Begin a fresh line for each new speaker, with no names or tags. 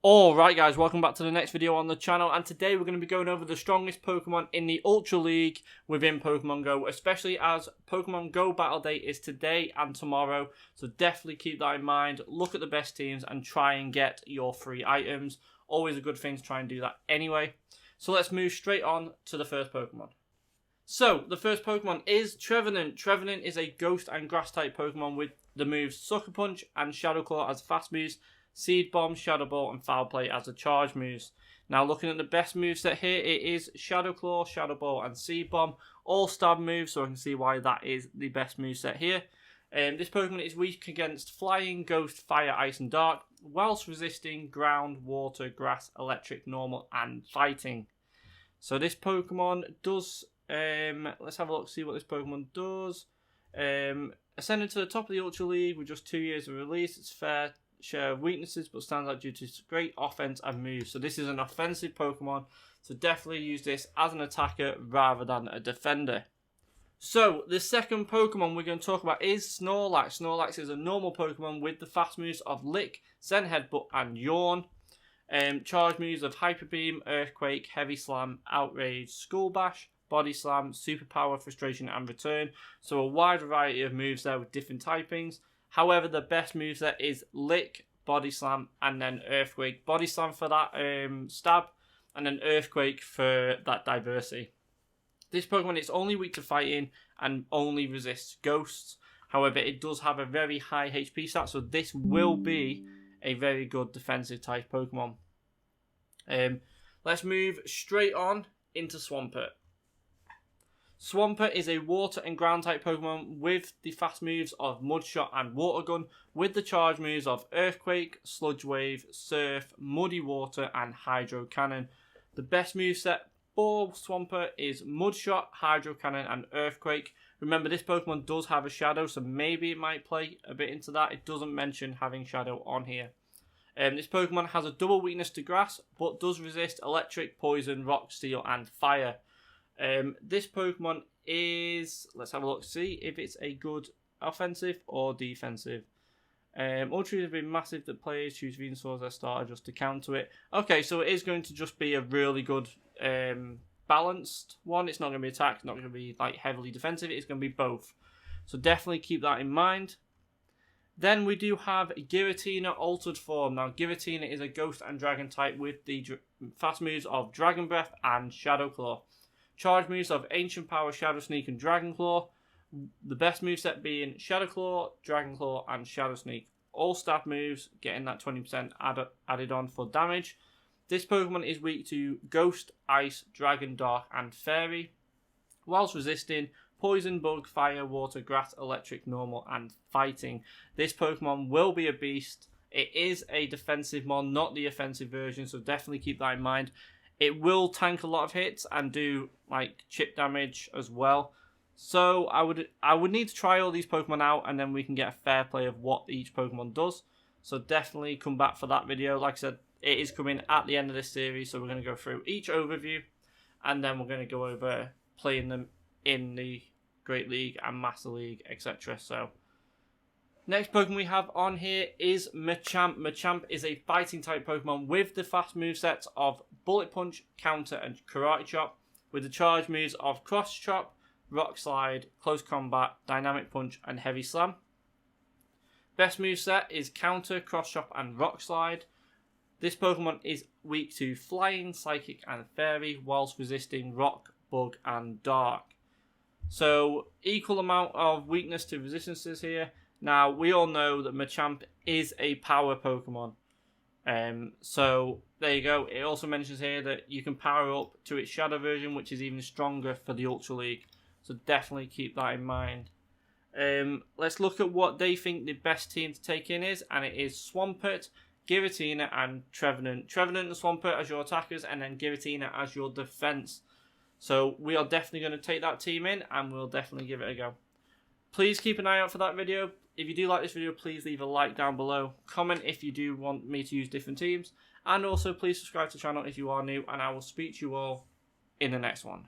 Alright guys, welcome back to the next video on the channel, and today we're going to be going over the strongest Pokemon in the Ultra League within Pokemon Go, especially as Pokemon Go Battle Day is today and tomorrow, so definitely keep that in mind. Look at the best teams and try and get your free items. Always a good thing to try and do that anyway. So let's move straight on to the first Pokemon. So, the first Pokemon is Trevenant. Trevenant is a Ghost and Grass type Pokemon with the moves Sucker Punch and Shadow Claw as fast moves, Seed Bomb, Shadow Ball, and Foul Play as the charge moves. Now, looking at the best moveset here, it is Shadow Claw, Shadow Ball, and Seed Bomb. All stab moves, so I can see why that is the best moveset here. This Pokemon is weak against Flying, Ghost, Fire, Ice, and Dark, whilst resisting Ground, Water, Grass, Electric, Normal, and Fighting. So this Pokemon does... let's have a look, see what this Pokemon does. Ascended to the top of the Ultra League with just 2 years of release. It's fair share of weaknesses, but stands out due to its great offense and moves. So this is an offensive Pokemon, so definitely use this as an attacker rather than a defender. So the second Pokemon we're going to talk about is Snorlax. Snorlax is a normal Pokemon with the fast moves of Lick, Zen Headbutt, and Yawn. Charge moves of Hyper Beam, Earthquake, Heavy Slam, Outrage, Skull Bash, Body Slam, Superpower, Frustration, and Return. So a wide variety of moves there with different typings. However, the best moveset is Lick, Body Slam, and then Earthquake. Body Slam for that stab, and then Earthquake for that diversity. This Pokemon is only weak to fighting and only resists ghosts. However, it does have a very high HP stat, so this will be a very good defensive type Pokemon. Let's move straight on into Swampert. Swampert is a water and ground type Pokemon with the fast moves of Mud Shot and Water Gun, with the charge moves of Earthquake, Sludge Wave, Surf, Muddy Water, and Hydro Cannon. The best moveset for Swampert is Mud Shot, Hydro Cannon, and Earthquake. Remember, this Pokemon does have a Shadow, so maybe it might play a bit into that. It doesn't mention having Shadow on here. This Pokemon has a double weakness to Grass, but does resist Electric, Poison, Rock, Steel, and Fire. This Pokemon is, let's have a look, see if it's a good offensive or defensive. Ultra have been massive that players choose Venusaur as their starter just to counter it. Okay, so it is going to just be a really good balanced one. It's not going to be attack, it's not going to be like heavily defensive, it's going to be both. So definitely keep that in mind. Then we do have Giratina Altered Form. Now Giratina is a Ghost and Dragon type with the fast moves of Dragon Breath and Shadow Claw. Charge moves of Ancient Power, Shadow Sneak, and Dragon Claw. The best moveset being Shadow Claw, Dragon Claw, and Shadow Sneak. All stab moves, getting that 20% added on for damage. This Pokemon is weak to Ghost, Ice, Dragon, Dark, and Fairy, whilst resisting Poison, Bug, Fire, Water, Grass, Electric, Normal, and Fighting. This Pokemon will be a beast. It is a defensive mon, not the offensive version, so definitely keep that in mind. It will tank a lot of hits and do like chip damage as well. So I would need to try all these Pokemon out, and then we can get a fair play of what each Pokemon does. So definitely come back for that video. Like I said, it is coming at the end of this series, so we're going to go through each overview, and then we're going to go over playing them in the Great League and Master League, etc. So next Pokemon we have on here is Machamp. Machamp is a fighting type Pokemon with the fast movesets of Bullet Punch, Counter, and Karate Chop, with the charge moves of Cross Chop, Rock Slide, Close Combat, Dynamic Punch, and Heavy Slam. Best moveset is Counter, Cross Chop, and Rock Slide. This Pokemon is weak to Flying, Psychic, and Fairy, whilst resisting Rock, Bug, and Dark. So equal amount of weakness to resistances here. Now, we all know that Machamp is a power Pokemon. So, there you go. It also mentions here that you can power up to its Shadow version, which is even stronger for the Ultra League. So, definitely keep that in mind. Let's look at what they think the best team to take in is. And it is Swampert, Giratina, and Trevenant. Trevenant and Swampert as your attackers, and then Giratina as your defense. So, we are definitely going to take that team in, and we'll definitely give it a go. Please keep an eye out for that video. If you do like this video, please leave a like down below. Comment if you do want me to use different teams. And also please subscribe to the channel if you are new. And I will speak to you all in the next one.